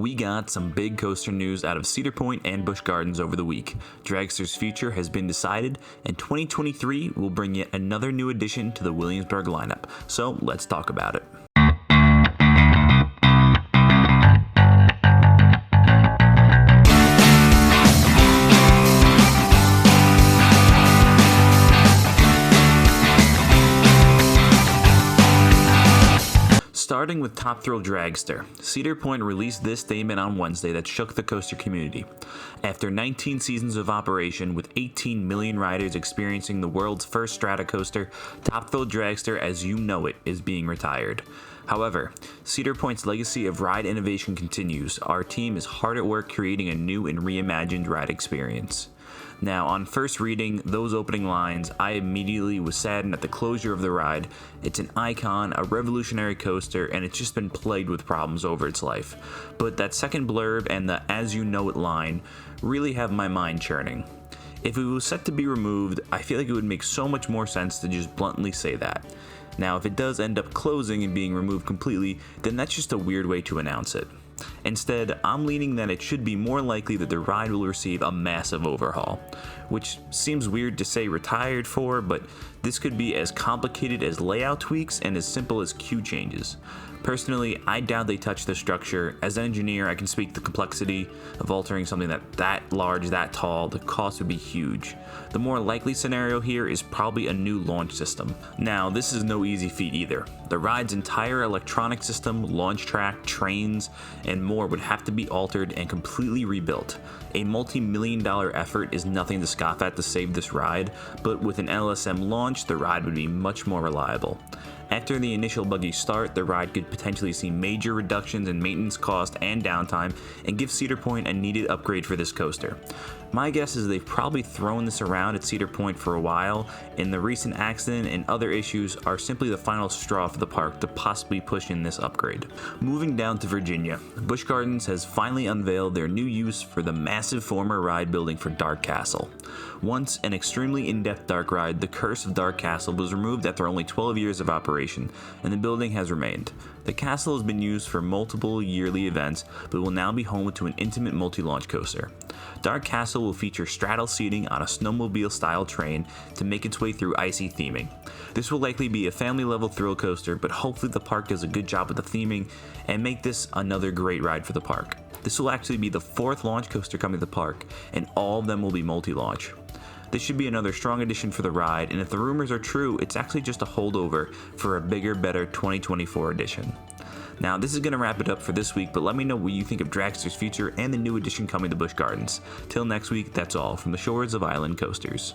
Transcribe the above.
We got some big coaster news out of Cedar Point and Busch Gardens over the week. Dragster's future has been decided, and 2023 will bring yet another new addition to the Williamsburg lineup. So let's talk about it. Starting with Top Thrill Dragster, Cedar Point released this statement on Wednesday that shook the coaster community. After 19 seasons of operation with 18 million riders experiencing the world's first strata coaster, Top Thrill Dragster as you know it is being retired. However, Cedar Point's legacy of ride innovation continues. Our team is hard at work creating a new and reimagined ride experience. Now, on first reading those opening lines, I immediately was saddened at the closure of the ride. It's an icon, a revolutionary coaster, and it's just been plagued with problems over its life. But that second blurb and the "as you know it" line really have my mind churning. If it was set to be removed, I feel like it would make so much more sense to just bluntly say that. Now, if it does end up closing and being removed completely, then that's just a weird way to announce it. Instead, I'm leaning that it should be more likely that the ride will receive a massive overhaul, which seems weird to say retired for, but this could be as complicated as layout tweaks and as simple as queue changes. Personally, I doubt they touch the structure. As an engineer, I can speak the complexity of altering something that large, that tall. The cost would be huge. The more likely scenario here is probably a new launch system. Now, this is no easy feat either. The ride's entire electronic system, launch track, trains, and more would have to be altered and completely rebuilt. A multi-million-dollar effort is nothing to scoff at to save this ride, but with an LSM launch, the ride would be much more reliable. After the initial buggy start, the ride could potentially see major reductions in maintenance cost and downtime and give Cedar Point a needed upgrade for this coaster. My guess is they've probably thrown this around at Cedar Point for a while, and the recent accident and other issues are simply the final straw for the park to possibly push in this upgrade. Moving down to Virginia, Busch Gardens has finally unveiled their new use for the massive former ride building for Dark Castle. Once an extremely in-depth dark ride, the Curse of Dark Castle was removed after only 12 years of operation, and the building has remained. The castle has been used for multiple yearly events, but will now be home to an intimate multi-launch coaster. Dark Castle will feature straddle seating on a snowmobile-style train to make its way through icy theming. This will likely be a family-level thrill coaster, but hopefully the park does a good job with the theming and make this another great ride for the park. This will actually be the fourth launch coaster coming to the park, and all of them will be multi-launch. This should be another strong addition for the ride, and if the rumors are true, it's actually just a holdover for a bigger, better 2024 edition. Now, this is going to wrap it up for this week, but let me know what you think of Dragster's future and the new addition coming to Busch Gardens. Till next week, that's all from the shores of Island Coasters.